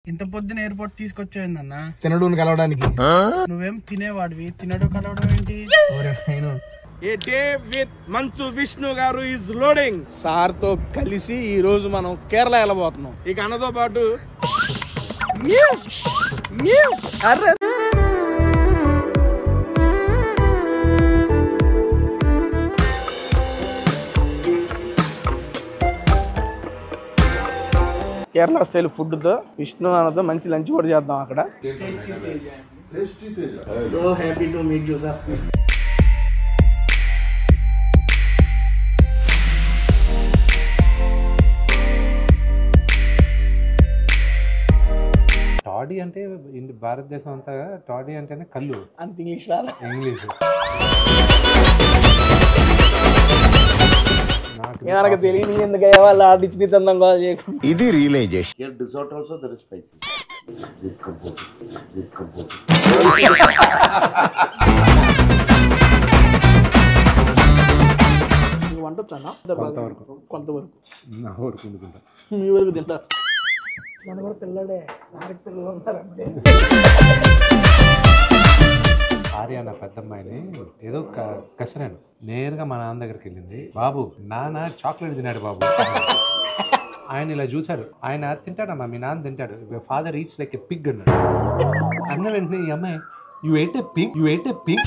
ఇంత పొద్దున ఎయిర్పోర్ట్ తీసుకొచ్చాయిందన్న తినడు కలవడానికి. నువ్వేం తినేవాడివి, తినడు కలవడం ఏంటి? ఏ డే విత్ మంచు విష్ణు గారు ఈజ్ లోడింగ్. సార్ తో కలిసి ఈ రోజు మనం కేరళ వెళ్ళబోతున్నాం. ఇక అన్నతో పాటు కేరళ స్టైల్ ఫుడ్ తో విష్ణు అన్నతో మంచి లంచ్ కూడా చేద్దాం అక్కడ. So happy to meet you sir. Toddy అంటే భారతదేశం అంతా టాడీ అంటేనే కళ్ళు అంత ఇంగ్లీష్ రాదా? ఇంగ్లీష్. నాకు తెలియని ఎందుకు వాళ్ళు ఆడిచ్చి తందం కాల్ చేయకుండా ఇది realisation. Here dessert also there is spices. వంట వచ్చానా? కొంతవరకు నా వరకు ఎందుకుంటా. మీ వరకు తింటా. నన్ను కూడా పిల్లడే, సారికి పిల్లలు ఉంటారంటే. ఆర్య నా పెద్దమ్మాయిని ఏదో కసరాను నేరుగా మా నాన్న దగ్గరికి వెళ్ళింది. బాబు నాన్న చాక్లెట్ తిన్నాడు బాబు. ఆయన ఇలా చూశాడు. ఆయన తింటాడమ్మా, మీ నాన్న తింటాడు. Father eats like a Pig అన్నాడు. అన్న వెంటనే ఈ అమ్మాయి యు ఎయిట్ ఎ పిగ్.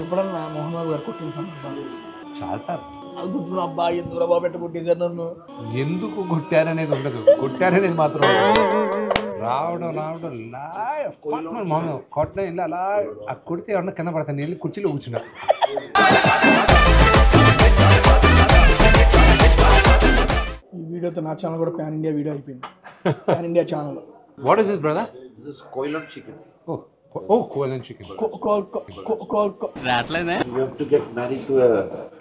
ఎప్పుడన్నా మోహన్ బాబు గారు కొట్టిన సందర్భాలు చాలా సార్. అబ్బా ఎందుకు బాబు పెట్టి కొట్టేశారు నన్ను? ఎందుకు కొట్టారనేది ఉండదు, కొట్టారనేది మాత్రం రావడం కొట్టడం ఇలా అలా కొడితే ఎవరన్నా కింద పడతాను. వెళ్ళి కుర్చీలో కూర్చున్నా. ఈ వీడియోతో నా ఛానల్ కూడా పాన్ ఇండియా వీడియో అయిపోయింది. Pan India channel. What is this brother? This is Koilan chicken. Colon chicken. You have to get married to a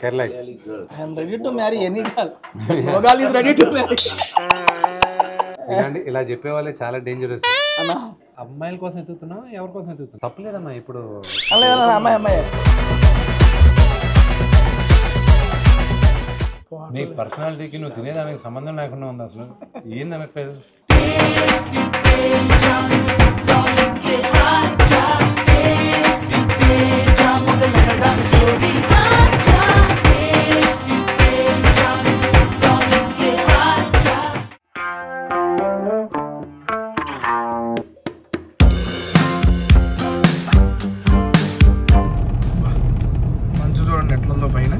Kerala. girl. I am ready to marry any girl. Mogal is ready to marry. ఇలాంటి ఇలా చెప్పే వాళ్ళే చాలా dangerous. అన్నా అమ్మాయిల కోసం ఎత్తుతున్నావు, ఎవరి కోసం ఎత్తుతున్నావు? తప్పలేదమ్మా. ఇప్పుడు అమ్మాయి నీ పర్సనాలిటీకి నువ్వు తినేదానికి సంబంధం లేకుండా ఉంది అసలు. ఏంది అన్న పేరు? మంచు చూడండి ఎట్లుందో పైన.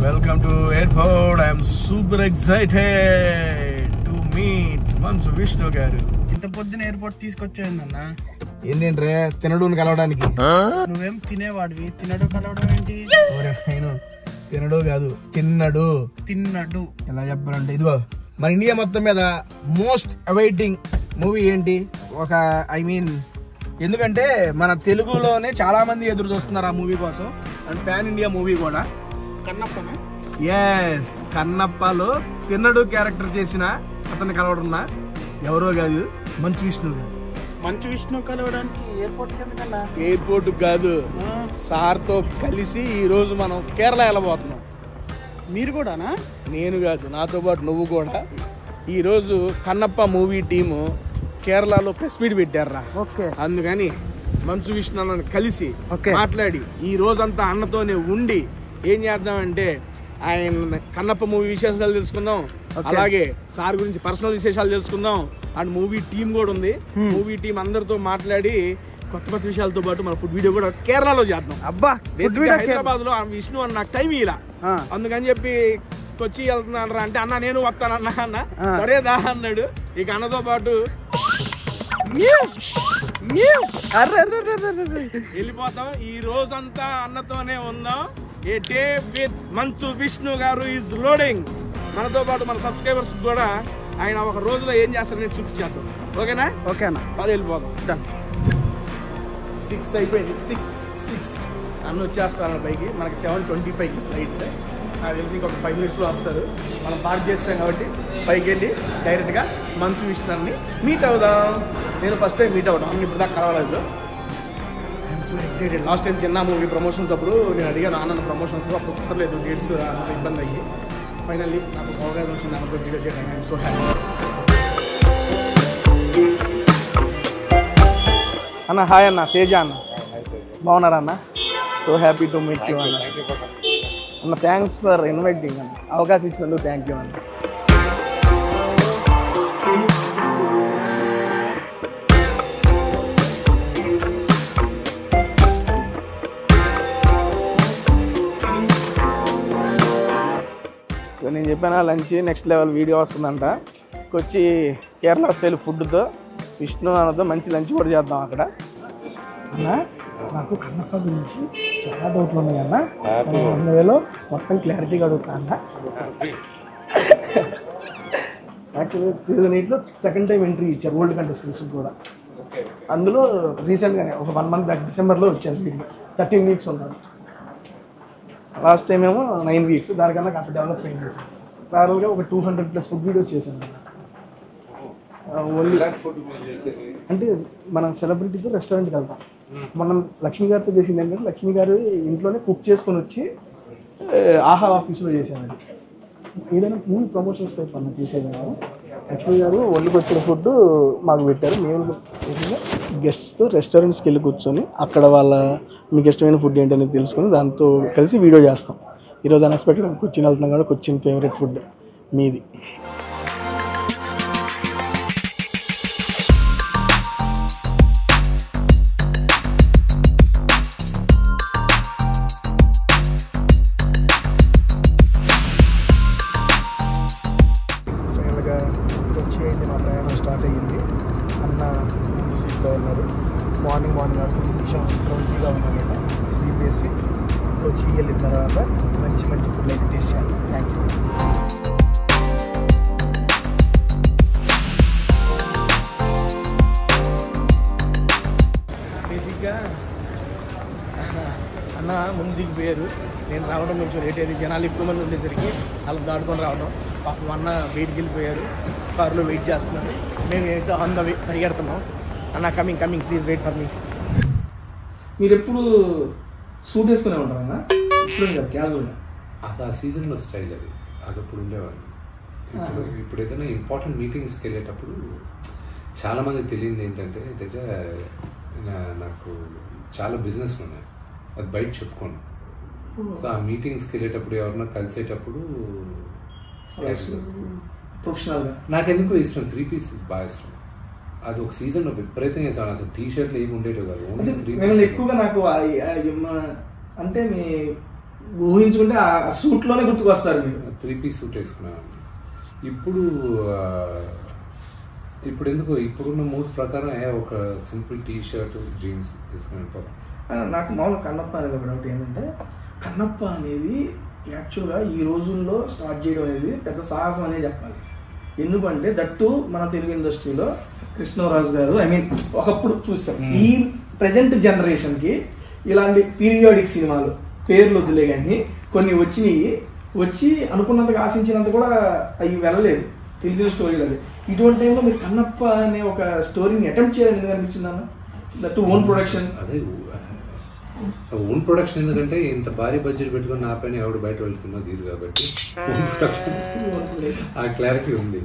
Welcome to airport. I'm super excited to meet Manchu Vishnu గారు. ఇంత పొద్దున ఎయిర్పోర్ట్ తీసుకొచ్చాయిందన్న. ఏంటంటే తినడు కలవడానికి. నువ్వేం తినేవాడివి, తినడు కలవడం ఏంటి? తినడు కాదు, తిన్నడు. తిన్నడు ఎలా చెప్పాలంటే ఇదిగో మన ఇండియా మొత్తం మీద మోస్ట్ అవైటింగ్ మూవీ ఏంటి? ఒక ఎందుకంటే మన తెలుగులోనే చాలా మంది ఎదురు చూస్తున్నారు ఆ మూవీ కోసం. అండ్ పాన్ ఇండియా మూవీ కూడా. కన్నప్పనా? ఎస్, కన్నప్పలో తిన్నడు క్యారెక్టర్ చేసిన అతన్ని కలవడున్నా ఎవరో కాదు, మంచు విష్ణు గారు. మంచు విష్ణు కలవడానికి ఎయిర్పోర్ట్ కిందకన్నా? ఎయిర్పోర్ట్ కాదు, సార్ తో కలిసి ఈ రోజు మనం కేరళ వెళ్ళబోతున్నాం. మీరు కూడానా? నేను కాదు, నాతో పాటు నువ్వు కూడా. ఈ రోజు కన్నప్ప మూవీ టీము కేరళలో ప్రెస్ మీట్ పెట్టారా. ఓకే. అందుకని మంచు విష్ణు అన్నని కలిసి మాట్లాడి ఈ రోజంతా అన్నతోనే ఉండి ఏం చేద్దామంటే ఆయన కన్నప్ప మూవీ విశేషాలు తెలుసుకుందాం, అలాగే సార్ గురించి పర్సనల్ విశేషాలు తెలుసుకుందాం. అండ్ మూవీ టీం కూడా ఉంది. మూవీ టీం అందరితో మాట్లాడి కొత్త విషయాలతో పాటు మన ఫుడ్ వీడియో కూడా కేరళలో చేద్దాం. అబ్బా, హైదరాబాద్ లో విష్ణు అన్న నాకు టైం ఇలా, అందుకని చెప్పి కొచ్చి వెళ్తున్నాను అంటే అన్న నేను వస్తానన్నా అన్న. సరేదా అన్నాడు. ఇక అన్నతో పాటు వెళ్ళిపోతాం. ఈ రోజంతా అన్నతోనే ఉందాం. ఏ డే విత్ మంచు విష్ణు గారు ఈజ్ లోడింగ్. మనతో పాటు మన సబ్స్క్రైబర్స్ కూడా ఆయన ఒక రోజులో ఏం చేస్తారు నేను చూపించేద్దాం. ఓకేనా? ఓకేనా, అది వెళ్ళిపోదాం. 6 అయిపోయింది. 6 అన్న వచ్చేస్తారు పైకి. మనకి 7:25 ఫ్లైట్. నాకు తెలిసి ఇంకొక 5 minutes వస్తారు. మనం పార్క్ చేస్తాం కాబట్టి పైకి వెళ్ళి డైరెక్ట్గా మంచు విష్ణుని మీట్ అవుదాం. నేను ఫస్ట్ టైం మీట్ అవుతాను, ఇప్పుడు దాకా కలవలేదు. I'm so excited. Last time చిన్న మూవీ ప్రమోషన్స్ అప్పుడు నేను అడిగాను అన్న ప్రమోషన్స్, అప్పుడు కుదరలేదు, డేట్స్ ఇబ్బంది అయ్యి. ఫైనల్లీ నాకు అవకాశం వచ్చింది అన్నతో వీడియో చేయడానికి ఐఎమ్ సో హ్యాపీ. అన్న హాయ్ అన్న, తేజ అన్న, బాగున్నారా అన్న? So happy to meet you అన్న. అన్న థ్యాంక్స్ ఫర్ ఇన్వైటింగ్ అన్న, అవకాశం ఇచ్చినందుకు థ్యాంక్ యూ అన్న. నేను చెప్పాను లంచ్ నెక్స్ట్ లెవెల్ వీడియో వస్తుందంట. వచ్చి కేరళ స్టైల్ ఫుడ్తో విష్ణు అన్నతో మంచి లంచ్ కూడా చేద్దాం అక్కడ. అన్న నాకు కన్నప్ప గురించి చాలా డౌట్లు ఉన్నాయి అన్న, అందులో మొత్తం క్లారిటీగా అడుగుతా అన్న. యాక్చువల్గా సీజన్ 8లో సెకండ్ టైం ఎంట్రీ ఇచ్చారు ఓల్డ్ కంటెస్టెంట్స్ కూడా. అందులో రీసెంట్గానే ఒక 1 month బ్యాక్ డిసెంబర్లో వచ్చారు వీడియో. 13 weeks ఉన్నారు. లాస్ట్ టైం ఏమో 9 weeks. దానికన్నా కాస్త డెవలప్మెంట్ చేశాను. ప్యారల్గా ఒక 200+ ఫుడ్ వీడియోస్ చేశాను. ఓన్లీ అంటే మనం సెలబ్రిటీతో రెస్టారెంట్కి వెళ్తాం. మనం లక్ష్మి గారితో చేసింది ఏంటంటే లక్ష్మి గారు ఇంట్లోనే కుక్ చేసుకొని వచ్చి ఆహా ఆఫీస్లో చేశాను. అది ఏదైనా మూవీ ప్రమోషన్స్ టైప్ అన్న చేసేది. లక్ష్మి గారు వండుకు వచ్చిన ఫుడ్ మాకు పెట్టారు. మేము గెస్ట్తో రెస్టారెంట్స్కి వెళ్ళి కూర్చొని అక్కడ వాళ్ళ మీకు ఇష్టమైన ఫుడ్ ఏంటనేది తెలుసుకొని దాంతో కలిసి వీడియో చేస్తాం. ఈరోజు అన్ఎక్స్పెక్టెడ్ కొచ్చిన్ వెళ్తున్నాం కాబట్టి కొచ్చిన్ ఫేవరెట్ ఫుడ్ మీది. ఫైనల్గా కొచ్చి అయితే మా ప్రయాణం స్టార్ట్ అయ్యింది. అన్న ముందు సీట్లో ఉన్నారు. మార్నింగ్ అటు కొంచెం క్రౌజీగా ఉన్నాను. స్లీప్ వేసి వచ్చి వెళ్ళిన తర్వాత మంచి ఫుడ్ అయితే టేస్ట్ చేయాలి. Thank you. బేసిక్గా అన్న ముందు దిగిపోయారు. నేను రావడం కొంచెం లేట్ అయింది. జనాలు ఎక్కువ మంది ఉండేసరికి అలా దాటుకొని రావడం. పాపం అన్న వెయిట్కి వెళ్ళిపోయారు. కారులో వెయిట్ చేస్తున్నారు. మేము ఏంటో ఆన్ ద వే పరిగెడుతున్నాం. అన్న coming please wait for me. మీరు ఎప్పుడు సూట్ వేసుకునే ఉంటారన్న? ఇప్పుడు కదా క్యాజువల్గా. అది ఆ సీజన్లో స్టైల్ అది అప్పుడు ఉండేవాళ్ళు. ఇప్పుడు ఏదైనా ఇంపార్టెంట్ మీటింగ్స్కి వెళ్ళేటప్పుడు చాలామంది తెలియదు ఏంటంటే నాకు చాలా బిజినెస్లు ఉన్నాయి, అది బయట చెప్పుకోను. సో ఆ మీటింగ్స్కి వెళ్ళేటప్పుడు ఎవరన్నా కలిసేటప్పుడు ప్రొఫెషనల్గా నాకెందుకో ఇష్టం. 3 piece బాగా ఇష్టం. అది ఒక సీజన్లో విపరీతంగా వేసాను. అసలు టీషర్ట్లు ఏమి ఉండేవి కాదు, ఓన్లీ 3 pieces. ఎక్కువగా నాకు అంటే మీ ఊహించుకుంటే ఆ సూట్లోనే గుర్తుకొస్తారు మీరు. 3 piece సూట్ వేసుకున్నాను. ఇప్పుడు ఎందుకు ఇప్పుడున్న మూడ్ ప్రకారం ఒక సింపుల్ టీషర్ట్ జీన్స్ వేసుకుని వెళ్ళిపోతాం. నాకు మామూలు కన్నప్ప అనేది ఒక డౌట్ ఏంటంటే, కన్నప్ప అనేది యాక్చువల్గా ఈ రోజుల్లో స్టార్ట్ చేయడం అనేది పెద్ద సాహసం అనే చెప్పాలి. ఎందుకంటే దట్టు మన తెలుగు ఇండస్ట్రీలో కృష్ణరాజు గారు ఒకప్పుడు చూస్తాం. ఈ ప్రజెంట్ జనరేషన్కి ఇలాంటి పీరియాడిక్ సినిమాలు పేర్లు వద్దులే కానీ కొన్ని వచ్చి అనుకున్నంతగా ఆశించినంత కూడా అవి వెళ్ళలేదు, తెలిసిన స్టోరీలు. అది ఇటువంటి టైంలో మీరు కన్నప్ప అనే ఒక స్టోరీని అటెంప్ట్ చేయాలని ఎందుకు అనిపించింది అన్న? That own production. అదే ఓన్ ప్రొడక్షన్ ఎందుకంటే ఇంత భారీ బడ్జెట్ పెట్టుకుని నా పైన ఎవడు బయట వాళ్ళ సినిమా తీరు కాబట్టి ఆ క్లారిటీ ఉంది.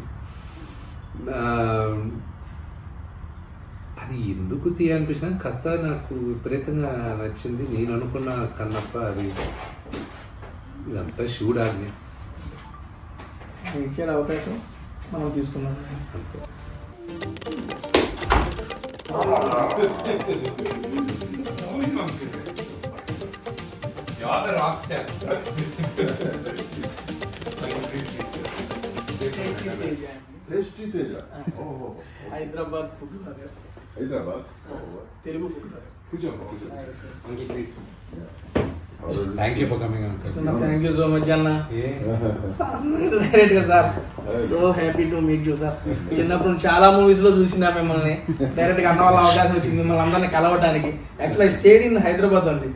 అది ఎందుకు తీయాలనిపించింది, కథ నాకు విపరీతంగా నచ్చింది. నేను అనుకున్న కన్నప్ప అది ఇదంతా శివుడాజ్ఞ. ఇచ్చే అవకాశం మనం తీసుకున్నాం అంతే. Hyderabad food Telugu food. Thank you for coming uncle. Thank you so much అన్న. డైరెక్ట్ గా sir, so happy to meet you sir. చిన్నప్పుడు చాలా మూవీస్ లో చూసినా మిమ్మల్ని. డైరెక్ట్ గా అన్న వాళ్ళ అవకాశం వచ్చింది మిమ్మల్ని అందరినీ కలవడానికి. Actual I stayed in Hyderabad అండి,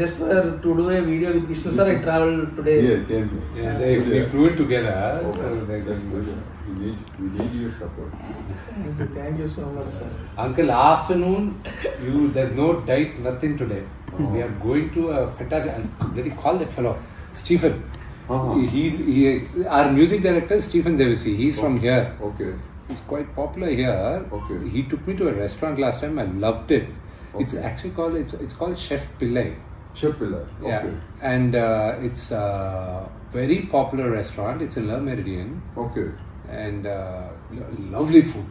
just for to do a video with Vishnu sir. I travel today. They flew in together. So we need your support. Thank you so much sir. Uncle, afternoon there's no diet, nothing today. We are going to a fantastic. Let me call that fellow Stephen. Our music director Stephen Devisi, he's from here. Okay. He's quite popular here. Okay. He took me to a restaurant last time. I loved it. It's actually called it's called Chef Pillai. Chef Pillar. Yeah, Okay. and it's a very popular restaurant. It's in La Meridian, Okay. and lovely food.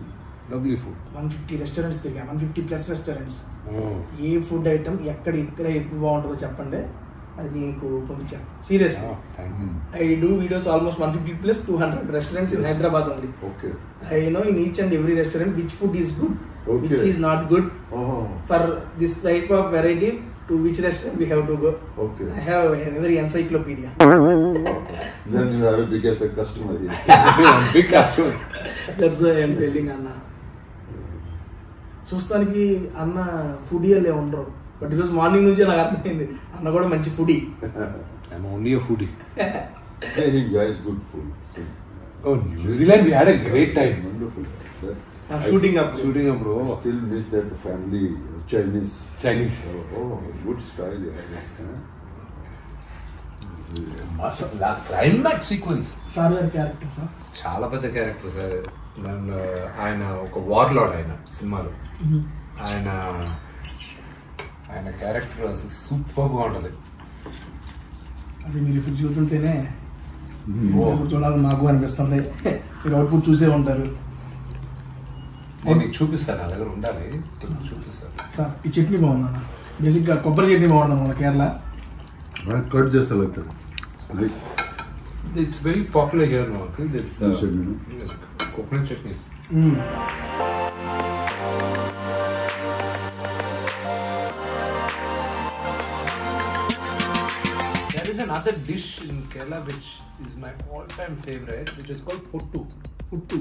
150 restaurants తిరిగా, 150 plus restaurants. Oh. ఏ food item ఇక్కడ ఎక్కువ బాగుంటుందో చెప్పండి, అది నీకు పంపించాను. Serious, Oh, thank you. I do videos almost 150 plus 200 restaurants in Hyderabad only. Okay. I know in each and every restaurant which food is good, Okay. which is not good. Oh. For this type of variety, to which restaurant we have to go. Okay. I have a very encyclopedia. Then you have a bigger customer here. Big customer. That's why I am telling Anna. చూస్తానికి అన్న foodie అల్లే ఉండరు, but ఈరోజు morning నుంచే నాకు అర్థమైంది అన్న కూడా మంచి foodie. I'm only a foodie. He enjoys good food. Oh, New Zealand, we had a great time. Wonderful. Shooting up Shooting up, bro. Still miss that family Chinese. Chinese. Oh, good style. Last climax sequence. Sir గారి character sir చాలా పెద్ద character sir. నన్ను ఆయన ఒక వార్లార్డ్ ఆయన సినిమాలో. ఆయన character అసలు సూపర్గా ఉంటుంది. అది మీరు ఇప్పుడు చూస్తుంటేనే చూడాలని మాకు అనిపిస్తుంది. మీరు అవుట్పుట్ చూసే ఉంటారు. నేను నీకు చూపిస్తాను, నా దగ్గర ఉండాలి, చూపిస్తాను. సార్ ఈ చట్నీ బాగుందన్న, బేసిక్గా కొబ్బరి చట్నీ బాగుంది మన Kerala. Cut just like that. Nice. It's very popular here now. This chutney, no? yes, coconut chutney. There is another dish in Kerala which is my all-time favorite, which is called puttu. పుట్టు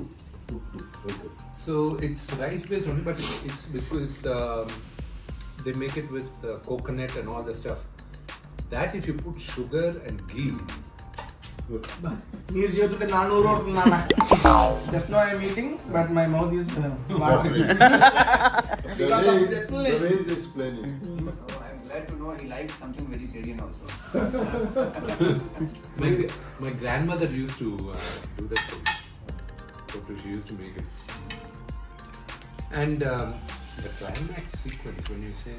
Okay. So it's rice-based only, but it's with they make it with coconut and all the stuff. That if you put sugar and ghee. మీరు చేస్తుంటే నా నోరు అవుతుందన్న. Just no I meeting but my mouth is The way he's explaining. I'm glad to know he likes something vegetarian also. My grandmother used to do that thing. She used to make it. And the climax sequence when you say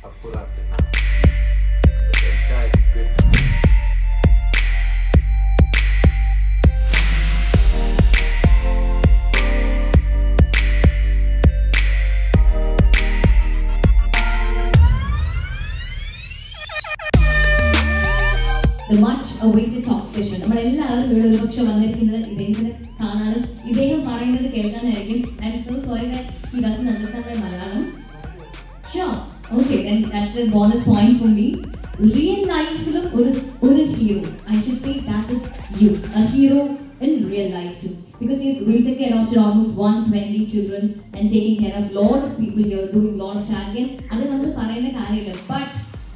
Appurathana, the entire bit. The much awaited talk session. നമ്മളെല്ലാവരും ഇവിടെ ഒരുപക്ഷെ വന്നിരിക്കുന്നത് ഇദ്ദേഹത്തിന് കാണാനും ഇദ്ദേഹം പറയുന്നത് കേൾക്കാനായിരിക്കും. I am so sorry that he doesn't understand my Malayalam. Sure. Okay, then that's a bonus point for me. Real life film ഒരു hero. I should say that is you. A hero in real life too. Because he has recently adopted almost 120 children and taking care of lot of people here, doing lot of charity. അത് നമ്മൾ പറയേണ്ട കാര്യമില്ല. But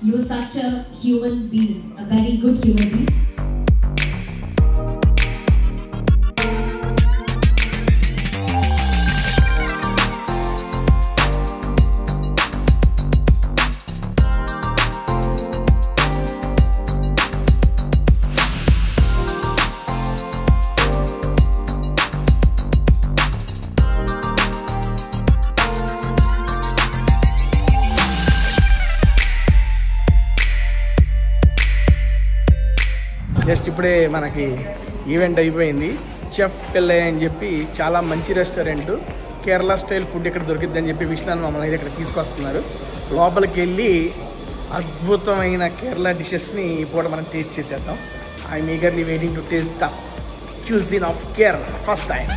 you are such a human being, a very good human being. Just ఇప్పుడే మనకి event అయిపోయింది. Chef Pillai అని చెప్పి చాలా మంచి రెస్టారెంట్, కేరళ స్టైల్ ఫుడ్ ఇక్కడ దొరికిద్ది అని చెప్పి విష్ణు మమ్మల్ని ఇక్కడ తీసుకొస్తున్నారు. లోపలికి వెళ్ళి అద్భుతమైన కేరళ డిషెస్ని పూట మనం టేస్ట్ చేసేద్దాం. I'm eagerly waiting to taste the cuisine of Kerala first time.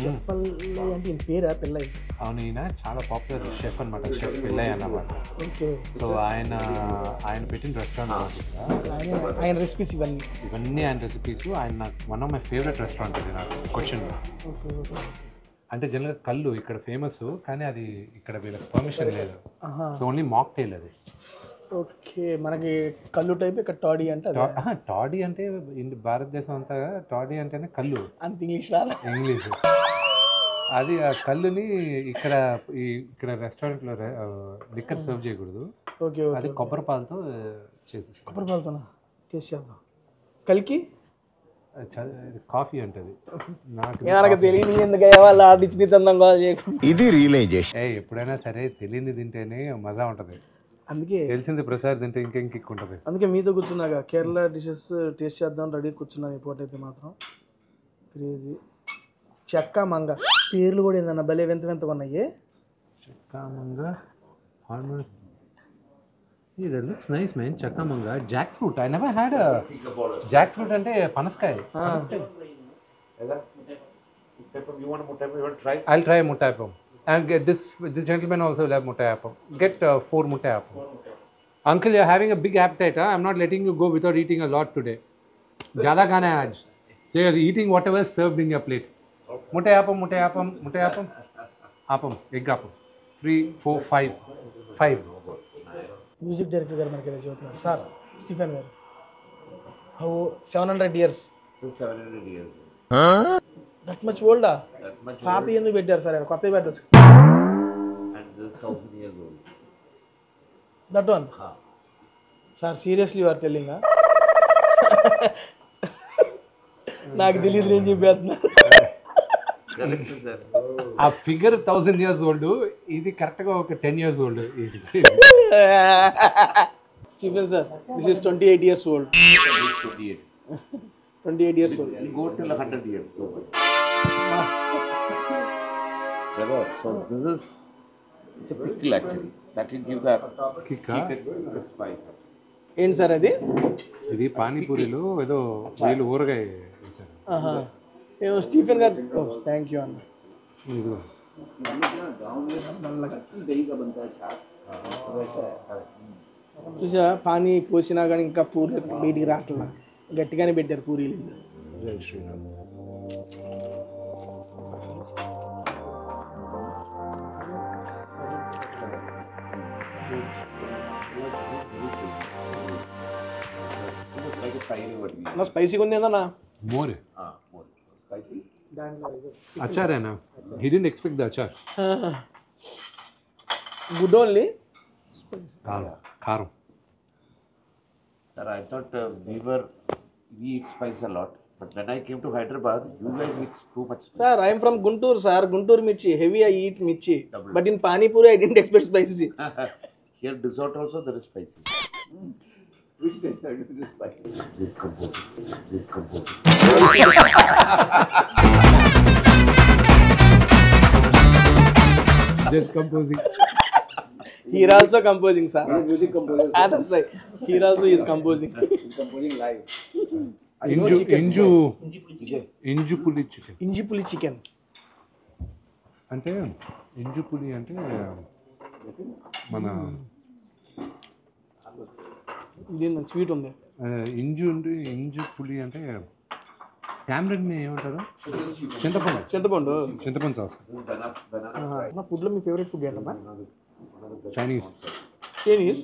Chef Pillai అంటే ఈయన పేరా పిల్లై? అవును, ఈయన చాలా పాపులర్ షెఫ్ అనమాట, షెఫ్ పిల్లై అన్నమాట. ఓకే. సో ఆయన పెట్టిన రెస్టారెంట్ ఆయన రెసిపీస్ ఇవన్నీ ఆయన రెసిపీస్. ఆయన one of my favourite restaurant ఇది నాకు కొచ్చిన్లో. అంటే జనరల్గా కళ్ళు ఇక్కడ ఫేమస్, కానీ అది ఇక్కడ వీళ్ళకి పర్మిషన్ లేదు. సో ఓన్లీ మాక్టైల్ అది. ఓకే, మనకి కళ్ళు టైప్ ఇక్కడ టాడీ అంటే అదే. టాడీ అంటే భారతదేశం అంతా టాడీ అంటేనే కళ్ళు, అంత ఇంగ్లీష్ రాదా? ఇంగ్లీష్. అది ఆ కళ్ళుని ఇక్కడ రెస్టారెంట్లో లిక్కర్ సర్వ్ చేయకూడదు, ఓకే అది ఓకే. కొబ్బరి పాలతో చేసేసి. కొబ్బరి పాలతోనా? టేస్ట్ చేద్దాం. కలికి కాఫీ అంటది. నాకు తెలియదు ఎందుకయ్యా వాళ్ళు ఆడిచ్చి తిందాం చేయకుండా. ఇది రియలైజేషన్. ఎప్పుడైనా సరే తెలియంది తింటేనే మజా ఉంటది, అందుకే తెలిసింది ప్రసాద్ తింటే ఇంకెంకిక్ ఉంటుంది. అందుకే మీతో కూర్చున్నాగా కేరళ డిషెస్ టేస్ట్ చేద్దాం రెడీ కూర్చున్నాను. ఈ పూట అయితే మాత్రం క్రేజీ. చెక్క మంగ పేర్లు కూడా ఏందన్న భలే వింత వింతగా ఉన్నాయి. చక్కామంగా almost that looks nice man. చక్కామంగా jackfruit. I never had a jackfruit అంటే పనసకాయ. I'll try muttaipam and get this gentleman also will have muttaipam. Get 4 muttaipam. Uncle, you're having a big appetite, huh? I'm not letting you go without eating a lot today. Jada khana hai aaj. So you're eating whatever is served in your plate. Muttaipam. Appam, egg appam. 3, 4, 5. Music director గారు మనకి ఇలా చెబుతున్నారు. Sir Stephen గారు, how 700 years? 700 years. That much ఓల్డా? Copy ఎందుకు పెట్టారు సార్? Copy పెట్టచ్చు. And this 1000 years old. That one sir seriously you are telling? నాకు తెలియదు ఏం చెప్పేస్తున్నారు. ఆ ఫిగర్ 1000 years old, ఇది కరెక్ట్గా ఒక 10 years old. Stephen sir, this is 28 years old. 28 years old. Go till 100 years. Brother, so this is, it's a pickle actually. That will give the Kick, the spice. ఏంటి sir అది? ఇది పానీపూరిలో ఏదో వీళ్ళు ఊరగాయ వేశారు. ఏమో స్టీఫెన్ గారు, థ్యాంక్ యూ అన్న. ఇదిగో చూసా పానీ పోసినా కానీ ఇంకా పూరి బయటికి రావట్లా, గట్టిగానే పెట్టారు పూరీలు. జై శ్రీరామ్. నా స్పైసీగా ఉంది ఏందన్నా? More More spicy. అచారేనా? He didn't expect the achar. Good only కారం. Sir, I thought we eat spice a lot, but when I came to Hyderabad, you guys eat too much spice. Sir, I'm from Guntur sir. Guntur మిర్చి heavy, I eat మిర్చి. But in panipuri I didn't expect spicy. Here dessert also there is spicy. Which dessert is this spicy? This composite. Just composing. Here also composing, sir. Music composer. That's right. Here also is composing. Composing live. ఇంజు పులి chicken. ఇంజి పులి chicken అంటే ఇంజు పులి అంటే మన దీని sweet ఉంది. ఇంజు పులి అంటే టామరిన్ ఏమంటారు? చింతపండు సాస్. నా ఫుడ్లో మీ ఫేవరెట్ ఫుడ్ ఏంటమ్మా? చైనీస్.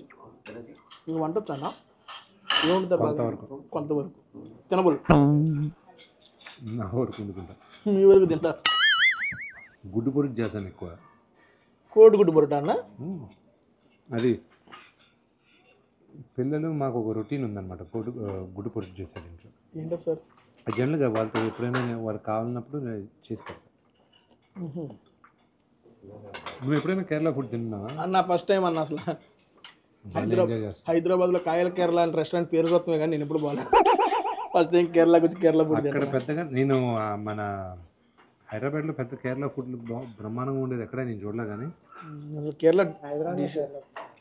నువ్వు వంట వచ్చానా? ఏముంటుంది? కొంతవరకు తినబోలు. నా వరకు ఎందుకుంటా, మీ వరకు తింటా. గుడ్డు పొరుగు చేశాను ఎక్కువ. కోడిగుడ్డు పొరట అన్న? అది పిల్లలు మాకు ఒక రొటీన్ ఉందన్నమాట, గుడ్డు పొరుగు చేశారు ఇంట్లో. ఏంటో సార్? జనరల్గా వాళ్ళతో ఎప్పుడైనా వాళ్ళకి కావాలన్నప్పుడు చేసి పెడతాను. నువ్వు ఎప్పుడైనా కేరళ ఫుడ్ తిన్నావా? అన్న ఫస్ట్ టైం అన్న. అసలు హైదరాబాద్లో కాయల కేరళ అని రెస్టారెంట్ పేరు చూస్తామే కానీ నేను ఎప్పుడు పోలేదు. ఫస్ట్ టైం కేరళకి వచ్చి కేరళ ఫుడ్. అక్కడ పెద్దగా నేను మన హైదరాబాద్లో పెద్ద కేరళ ఫుడ్ బ్రహ్మాండంగా ఉండేది ఎక్కడ నేను చూడలే. కానీ అసలు కేరళ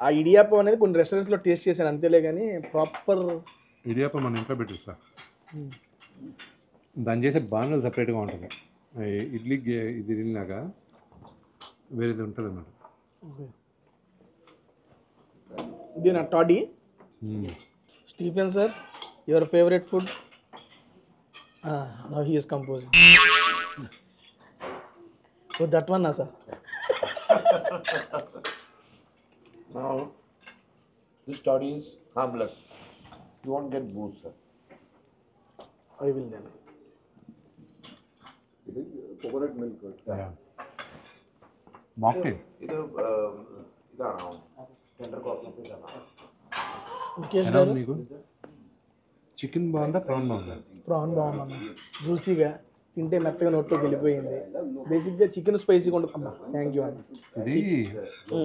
ఆ ఇడియాపం అనేది కొన్ని రెస్టారెంట్స్లో టేస్ట్ చేశాను అంతేలే, కానీ ప్రాపర్ ఇడియాపం మన ఇంట్లో పెట్టిస్తా. దాన్ని చేసే బాణలు సపరేట్గా ఉంటుంది. ఇడ్లీకి ఇది తిన్నాక వేరేది ఉంటుంది అన్నమాట. ఇది నా toddy. Stephen sir, your favourite food? Now he is composing. Oh that one నా sir? Now This toddy is harmless. You won't get booze, sir. I will then. Coconut milk. Mocktail Tender coffee. Mukesh ఎలా గారు ఉంది మీకు? Chicken బాగుందా PRAN బాగుందా? PRAN బాగుందన్న, జ్యూసీగా తింటే మెత్తగా నోట్లోకి వెళ్ళిపోయింది. బేసిక్గా చికెన్ స్పైసీగా ఉంటుంది అమ్మా. థ్యాంక్ యూ అన్న. ఇది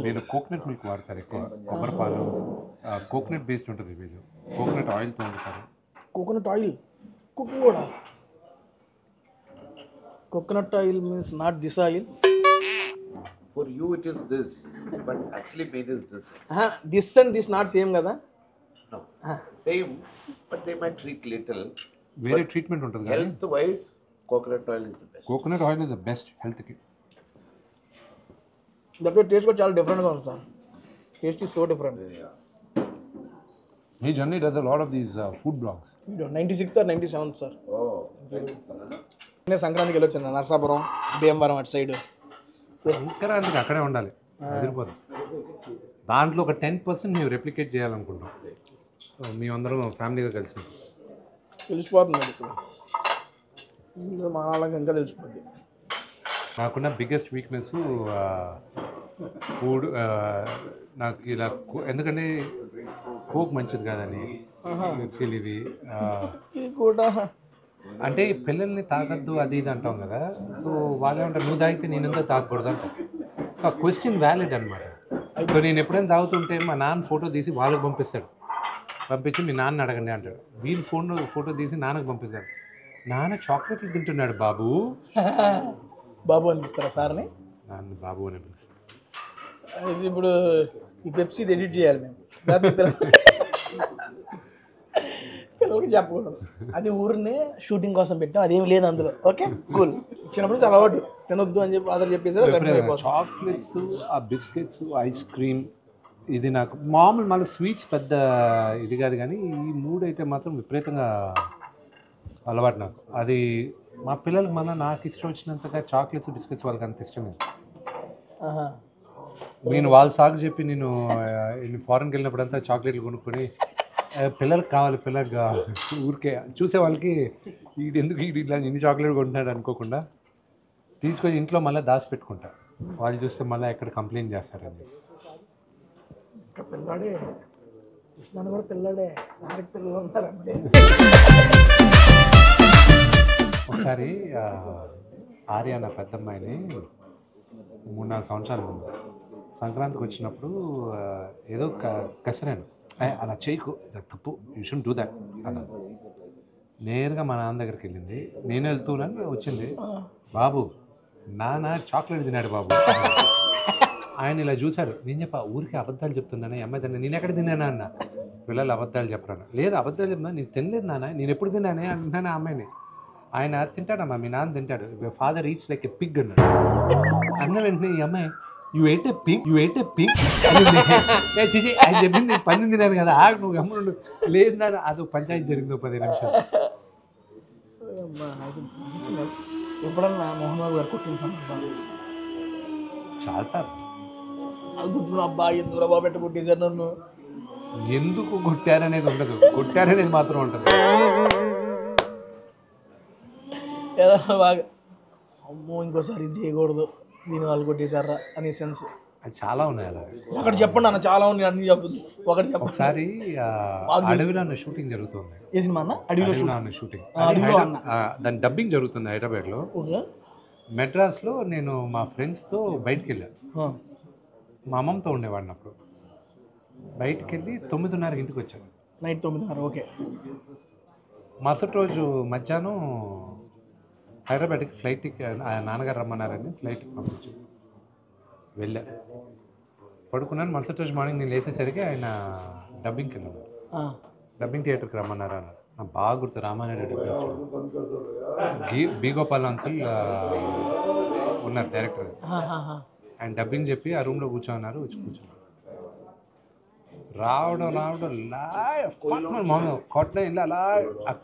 వీళ్ళు కోకోనట్ మిల్క్ వాడతారు ఎక్కువ, కొబ్బరి పాలు కోకోనట్ బేస్డ్ ఉంటుంది, వీళ్ళు కోకోనట్ ఆయిల్తో వండుతారు. కోకోనట్ ఆయిల్ కుకింగ్ కూడా. Coconut oil means not this oil. For you it is this, but actually made is this. This and this not same కదా. No, same, but they might treat little. వేరే treatment ఉంటుంది కానీ Health wise, coconut oil is the best. Coconut oil is the best హెల్త్కి. That taste కూడా చాలా డిఫరెంట్గా ఉంది sir. Taste is so different. He generally does a lot of these food blogs. 96th or 97th sir. నేను సంక్రాంతికి వెళ్ళొచ్చాను నరసాపురం, భీమవరం అటు side. సంక్రాంతికి అక్కడే ఉండాలి, అదిరిపోతుంది. దాంట్లో ఒక 10% మేము రెప్లికేట్ చేయాలనుకుంటాం, మేమందరం ఫ్యామిలీగా కలిసి. తెలిసిపోతుంది ఇక్కడ మా వాళ్ళకి ఇంకా తెలిసిపోద్ది. నాకున్న బిగ్గెస్ట్ వీక్నెస్ ఫుడ్. నాకు ఇలా ఎందుకంటే కోక్ మంచిది కాదని మిక్సీలు ఇవి ఇది కూడా అంటే పిల్లల్ని తాగద్దు అది ఇది అంటాం కదా. సో వాళ్ళే ఉంటారు, నువ్వు తాగితే నేను ఎందుకు తాగకూడదు అంట. ఆ క్వశ్చన్ వ్యాలిడ్ అనమాట. సో నేను ఎప్పుడైనా తాగుతుంటే మా నాన్న ఫోటో తీసి వాళ్ళకి పంపిస్తాడు, పంపించి మీ నాన్న అడగండి అంటాడు. వీళ్ళు ఫోటో తీసి నాన్నకు పంపిస్తాడు. నాన్న చాక్లెట్లు తింటున్నాడు బాబు. బాబు అనిపిస్తారా సార్ని? నాన్న బాబు అని పిలుస్తాడు. ఇది ఇప్పుడు ఈ పెప్సీ ఎడిట్ చేయాలి మేము, పిల్లలకి చెప్పకూడదు. అది ఊరినే షూటింగ్ కోసం పెట్టాం, అదేమి లేదు అందులో. Okay cool. చిన్నప్పుడు చాలా అలవాటు, తినొద్దు అని చెప్పి ఫాదర్ చెప్పేసి చాక్లెట్స్, ఆ బిస్కెట్స్, ఐస్ క్రీమ్, ఇది నాకు మామూలు. మళ్ళీ స్వీట్స్ పెద్ద ఇది కాదు, కానీ ఈ మూడు అయితే మాత్రం విపరీతంగా అలవాటు నాకు. అది మా పిల్లలకి మళ్ళీ నాకు ఇష్టం వచ్చినంతగా చాక్లెట్స్ బిస్కెట్స్ వాళ్ళకి అంత ఇష్టం లేదు. నేను వాళ్ళ సాగు చెప్పి నేను ఫారెన్కి వెళ్ళినప్పుడంతా చాక్లెట్లు కొనుక్కొని పిల్లలకి కావాలి ఊరికే చూసే వాళ్ళకి వీడు ఎందుకు ఇట్లా ఇన్ని చాక్లెట్ కొంటున్నాడు అనుకోకుండా తీసుకొని ఇంట్లో మళ్ళీ దాచిపెట్టుకుంటా. వాళ్ళు చూస్తే మళ్ళీ ఎక్కడ కంప్లైంట్ చేస్తారని. పిల్లాడే కృష్ణ కూడా పిల్లాడే, సారికి పిల్లలు ఉన్నారు అంతే. ఒకసారి ఆర్య నా పెద్దమ్మాయిని 3-4 సంవత్సరాలు ముందు సంక్రాంతికి వచ్చినప్పుడు ఏదో కసిరాను, అలా చేయకు, తప్పు, యూ షుడ్ డూ దట్ అన్నాను. నేరుగా మా నాన్న దగ్గరికి వెళ్ళింది. నేను వెళ్తున్నాను, వచ్చింది, బాబు నాన్న చాక్లెట్ తిన్నాడు బాబు. ఆయన ఇలా చూశారు. నేను చెప్పా, ఊరికి అబద్ధాలు చెప్తున్నాను అమ్మాయి తిన్నా. నేను ఎక్కడ తిన్నానా అన్న. పిల్లలు అబద్ధాలు చెప్పరాను. లేదు అబద్ధాలు చెప్తున్నా, నేను తినలేదు నాన్న, నేను ఎప్పుడు తిన్నానే అంటున్నాను ఆ అమ్మాయిని. ఆయన తింటాడమ్మా, మీ నాన్న తింటాడు, father eats like a Pig అన్నాడు. అన్న వెంటనే ఈ అమ్మాయి యూ ఎయిట్ ఏ పిగ్ ఆయన చెప్పింది, పని తిన్నాను కదా, నువ్వు గమ్మునుండు. లేదు నాన్న, అది పంచాయతీ జరిగింది 10 నిమిషాలు. ఎప్పుడన్నా మోహన్ బాబు గారు కొట్టిన సందర్భాలు చాలా సార్. అబ్బా ఎందుకు బాబు పెట్ట కొట్టేశారు నన్ను. ఎందుకు కొట్టారనేది ఉండదు, కొట్టారనేది మాత్రం ఉంటుంది. ఎలా బాగా అమ్మో ఇంకోసారి ఇది చేయకూడదు, దీని వాళ్ళు కొట్టేశారా అనే సెన్స్. అది చాలా ఉన్నాయి అలా. ఒకటి చెప్పండి అన్న, చాలా ఉన్నాయి అన్ని చెప్పదు. ఒకటి చెప్పండి. ఒకసారి అడవిలో అన్న షూటింగ్ జరుగుతుంది. ఏ సినిమా అన్న? అడవిలో అన్న షూటింగ్. దాని డబ్బింగ్ జరుగుతుంది హైదరాబాద్లో. మెడ్రాస్లో నేను మా ఫ్రెండ్స్తో బయటికి వెళ్ళాను. మా అమ్మమ్మతో ఉండేవాడిని అప్పుడు. బయటికి వెళ్ళి 9:30 ఇంటికి వచ్చాను. నైట్ 9:30. ఓకే. మరుసటి రోజు మధ్యాహ్నం హైదరాబాద్కి ఫ్లైట్కి నాన్నగారు రమ్మన్నారని ఫ్లైట్కి పంపించాను. వెళ్ళా, పడుకున్నాను. మరుసటి రోజు మార్నింగ్ నేను లేచేసరికి ఆయన డబ్బింగ్కి వెళ్ళాను. డబ్బింగ్ థియేటర్కి రమ్మన్నారు అన్నారు. నాకు బాగా గుర్తు, Ramanaidu dubbing. B Gopal uncle ఉన్నారు డైరెక్టర్. ఆయన డబ్బింగ్ చెప్పి ఆ రూమ్లో కూర్చోన్నారు. వచ్చి కూర్చున్నారు. రావడం మామూలు కొట్టడం వెళ్ళి అలా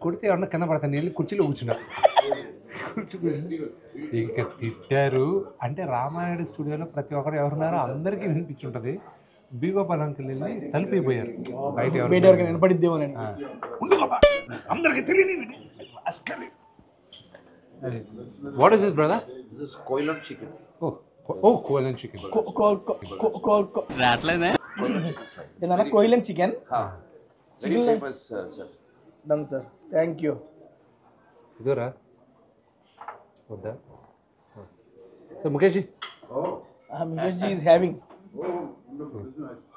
కొడితే ఎవరన్నా కింద పడతాను. వెళ్ళి కుర్చీలో కూర్చున్నారు. ఇంకా తిట్టారు. అంటే రామానాయుడు స్టూడియోలో ప్రతి ఒక్కరు ఎవరున్నారో అందరికీ వినిపించుంటుంది. బీగోపాల్ అంకుల్ వెళ్ళి తలిపిపోయారు బయట బయట ఎవరికి వినపడిద్దేమో నేను అందరికి తెలియని what is this brother? This is Koilan chicken. Oh Koilan chicken. ఏదన్నా Koilan chicken Very famous, sir. Done sir, thank you. ఇదోరా వద్దా? So Mukesh ji, Mukesh ji is having.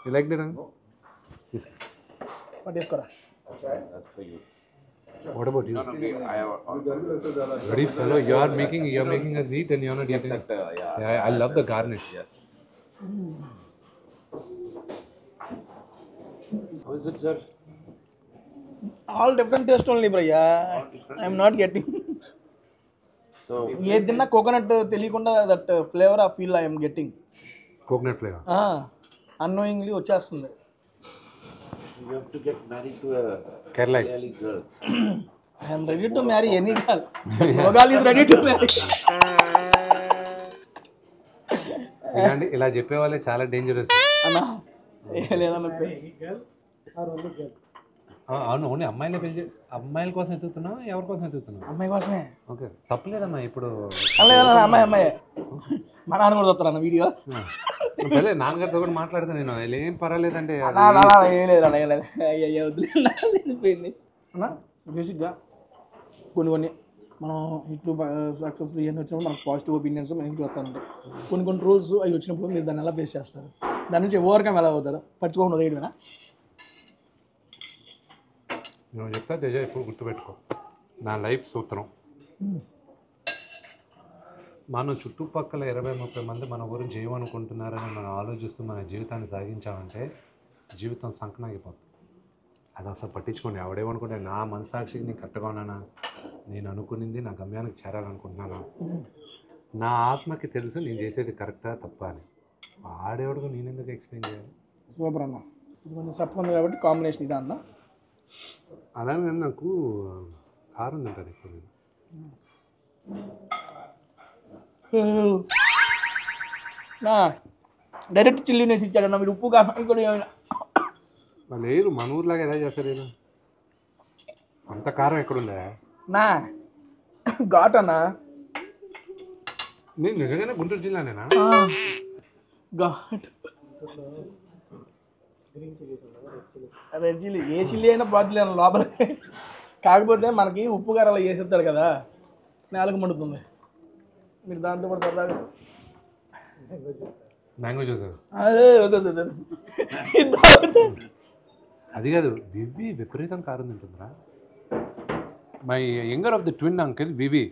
You like this? పట్టేసుకోరా. That's for you. What about you? No, I have. Bloody fellow, you're making us eat and you're not eating. Yeah, I love the garnish. Yes. How is it, sir? All different taste only బ్రయ్యా. I'm not getting. So, ఏది తిన్నా coconut తెలియకుండా that flavour ఆ feel I'm getting. Coconut flavor. Annoyingly వచ్చేస్తుంది. you have to get married to a Kerala. Kerala girl. I'm ready to marry any girl. మొగాల్ is ready to marry. ఇలాంటి ఇలా చెప్పే వాళ్ళే చాలా డేంజరస్. అన్నా లేదన్నా అవును, ఓన్లీ అమ్మాయిలే పెళ్లి. అమ్మాయిల కోసం ఎత్తుతున్నావు, ఎవరి కోసం ఎత్తుతున్నావు? అమ్మాయి కోసమే. ఓకే, తప్పలేదమ్మా. ఇప్పుడు అమ్మాయి మా నాన్న కూడా చూస్తాను అన్న వీడియో. పెళ్ళే నాన్నగారితో కూడా మాట్లాడితే నేను ఏం పర్వాలేదంటే ఏం లేదు అయ్యా వదిలేపోయింది అన్న. బేసిక్గా కొన్ని మనం ఇప్పుడు సక్సెస్ ఇవన్నీ వచ్చినప్పుడు మనకు పాజిటివ్ ఒపీనియన్స్ మనకి చూస్తానంటే కొన్ని రూల్స్ అవి వచ్చినప్పుడు మీరు దాన్ని ఎలా ఫేస్ చేస్తారు, దాని నుంచి ఓవర్కమ్ ఎలా అవుతారు, పట్టుకోకుండా వదిలేయడమేనా? నువ్వు చెప్తా తేజ, ఎప్పుడు గుర్తుపెట్టుకో, నా లైఫ్ సూత్రం. మనం చుట్టుపక్కల 20-30 మంది మన గురించి ఏమనుకుంటున్నారని మనం ఆలోచిస్తూ మన జీవితాన్ని సాగించామంటే జీవితం సంకనాగిపోతుంది. అది అసలు పట్టించుకోండి. ఎవడేమనుకుంటే నా మనసాక్షికి నేను కరెక్ట్గా ఉన్నానా, నేను అనుకునింది నా గమ్యానికి చేరాలనుకుంటున్నాను, నా ఆత్మకి తెలుసు నేను చేసేది కరెక్టా తప్ప అని. ఆడేవాడుగా నేను ఎందుకు ఎక్స్ప్లెయిన్ చేయాలి? సూపర్ అన్న. ఇది కొంచెం సప్పంది కాబట్టి కాంబినేషన్ ఇదా అన్న. అలాగే నాకు కారం తింటాను ఎక్కువ నేను. డైరెక్ట్ చిల్లీ వేసి ఇచ్చాడన్న మీరు. ఉప్పు కారం కూడా లేదు, మన ఊర్లాగా ఎలా చేస్తారు నేను? అంత కారం ఎక్కడుందా? నా ఘాట్ అన్న. నేను నిజంగానే గుంటూరు జిల్లానేనా? ఘాట్ రెడ్ చిల్లీ. ఏ చిల్లీ అయినా బాధ్యత లోపల. కాకపోతే మనకి ఉప్పు కారాలు వేసేస్తాడు కదా, నేలకు మండుతుంది. మీరు దాంతో కూడా సరదాగా మ్యాంగో జ్యూస్ అది కాదు, వివి విపరీతం కారం తింటుందిరా. My younger of the twin uncle వివి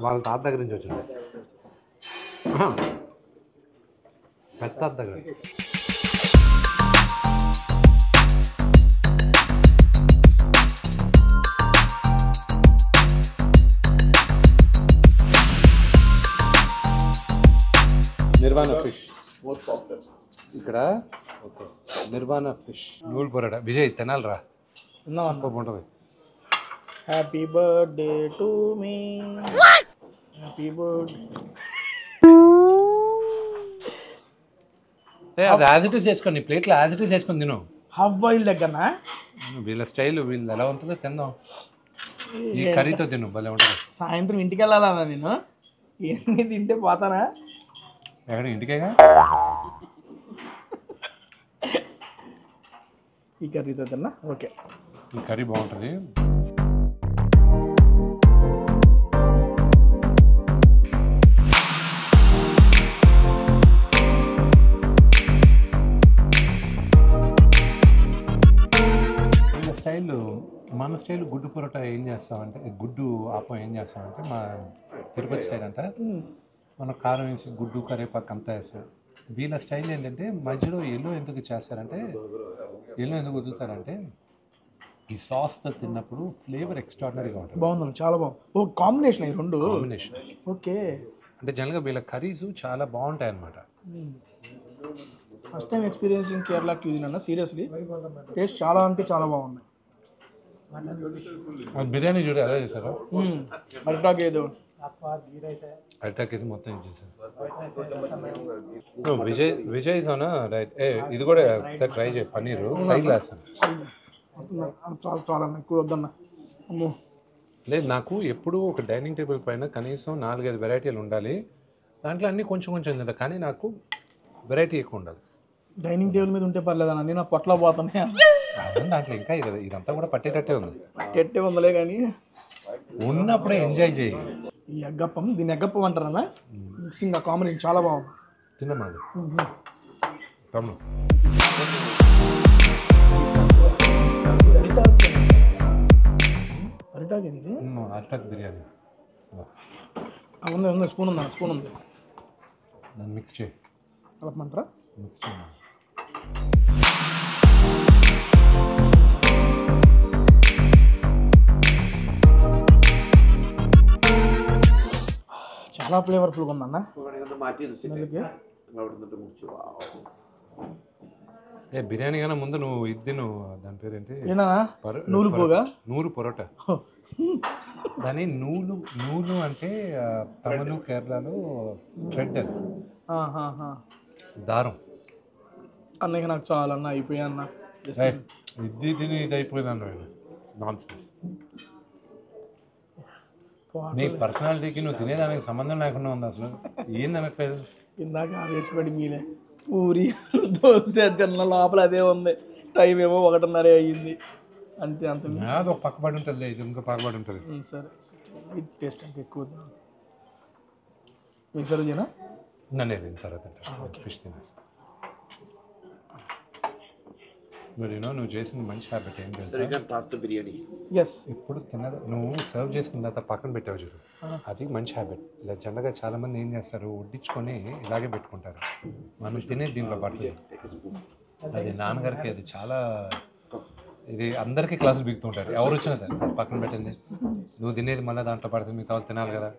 వాళ్ళ తాత దగ్గర నుంచి వచ్చింది, పెద్ద తాత దగ్గర. నిర్వాణ ఫిష్ ఇక్కడ. ఓకే, నిర్వాణ ఫిష్ నూలు పొరట. విజయ్ తినాలిరా, ఉంటుంది. Happy birthday to me, happy birthday. అది యాజ్ ఇట్ ఈస్ వేసుకొని ప్లేట్లో యాజ్ ఇట్ ఈస్ వేసుకొని తిను. హాఫ్ బాయిల్ దగ్గరనా? వీళ్ళ స్టైల్ వీళ్ళు ఎలా ఉంటుందో తిందాం. ఈ కర్రీతో తిను, భలే ఉంటుంది. సాయంత్రం ఇంటికి వెళ్ళాలన్నా నేను. ఇవన్నీ తింటే పోతానా? ఎక్కడ ఇంటికేగా. ఈ కర్రీతో తిన్నా. ఓకే, ఈ కర్రీ బాగుంటుంది. మన స్టైల్ గుడ్డు పొరట ఏం చేస్తామంటే, గుడ్డు ఆపం ఏం చేస్తామంటే, మా తిరుపతి సైడ్ అంట మన కారం వేసి గుడ్డు కరేపాకు అంతా వేస్తారు. వీళ్ళ స్టైల్ ఏంటంటే మధ్యలో ఎల్లో ఎందుకు చేస్తారంటే, ఎల్లో ఎందుకు వదులుతారంటే ఈ సాస్తో తిన్నప్పుడు ఫ్లేవర్ ఎక్స్ట్రాడినరీగా ఉంటుంది. బాగుంది, చాలా బాగుంది. ఓ కాంబినేషన్ ఈ రెండు. కాంబినేషన్. ఓకే, అంటే జనరల్గా వీళ్ళ కర్రీస్ చాలా బాగుంటాయి అన్నమాట. First time experiencing Kerala cuisine అన్న. సీరియస్లీ టేస్ట్ చాలా అంటే చాలా బాగుంది. బిర్యానీ చూడ అదే చేశారు. అరిటాక్ ఏదో అటాక్ ఇది మొత్తం ఇచ్చేసాను. Vijay is on right. ఇది కూడా ఒకసారి ట్రై చేయి. పన్నీరు సైడ్లో వేస్తాను. చాలా చాలా అన్న, ఎక్కువ వద్దన్న. అమ్మో, లేదు, నాకు ఎప్పుడూ ఒక డైనింగ్ టేబుల్ పైన కనీసం 4-5 వెరైటీలు ఉండాలి. దాంట్లో అన్నీ కొంచెం కొంచెం తింటా, కానీ నాకు వెరైటీ ఎక్కువ ఉండాలి. డైనింగ్ టేబుల్ మీద ఉంటే పర్లేదన్న, నేను పొట్టలో పోతానే. దాంట్లో ఇంకా ఇదంతా కూడా పట్టేటట్టే ఉంది. పట్టేట్టే ఉందలే కానీ ఉన్నప్పుడే ఎంజాయ్ చేయి. ఈ ఎగ్గప్పం, దీన్ని ఎగ్గప్పం అంటారన్నా. మిక్సింగ్ ఆ కాంబినేషన్ చాలా బాగుంది. తిన్నమా తమ్ముడు. అరిటాక్ ఇది అరిటాక్ బిర్యానీ ఉంది, ఉంది. స్పూన్ ఉందా? స్పూన్ ఉంది. దాన్ని మిక్స్ చేయి. కలపమంటారా? మిక్స్ చేయి. చాలా ఫ్లేవర్ఫుల్గా ఉందన్న. స్మెల్కి బిర్యానీ కన్నా ముందు నువ్వు ఇది దాని పేరేంటి? ఏనా నూలు పోగా? నూరు పొరోటా. దాని నూలు అంటే తమిళ కేరళలో థ్రెడ్ అది, దారం. అన్నయ్య నాకు చాలా అన్న, అయిపోయా అన్న. ఇది తిని ఇది అయిపోయింది అన్న. Non sense. నీ పర్సనాలిటీకి నువ్వు తినేదానికి సంబంధం లేకుండా ఉంది అసలు. ఏం అనట్లేదు. ఇందాక ఆవేశపడి మీలే పూరి దోశ తిన్న లోపల అదే ఉంది. టైం ఏమో 1:30 అయ్యింది. అంతే, అంత అది ఒక పక్కబడి ఉంటుంది, ఇది ఇంకా పక్కబడి ఉంటుంది. సరే, టేస్ట్ అంటే ఎక్కువ మీకు సర్వ్ చేయనా? నన్ను తిన్న తర్వాత ఫిష్ తినేసి. మరి నువ్వు చేసిన మంచి హ్యాబిట్ ఏం తెలుసా? పాస్తా బిర్యానీ. ఎస్. ఇప్పుడు తిన్నది నువ్వు సర్వ్ చేసుకున్న తర్వాత పక్కన పెట్టావు చూడు, అది మంచి హ్యాబిట్. ఇలా జనరల్గా చాలామంది ఏం చేస్తారు, వడ్డించుకొని ఇలాగే పెట్టుకుంటారు. మనం తినేది దీంట్లో పడుతుంది. అది నాన్నగారికి అది చాలా, ఇది అందరికీ క్లాసులు బిగుతుంటారు. ఎవరు వచ్చినా సరే అది పక్కన పెట్టింది నువ్వు తినేది మళ్ళీ దాంట్లో పడుతుంది, మిగతా వాళ్ళు తినాలి కదా.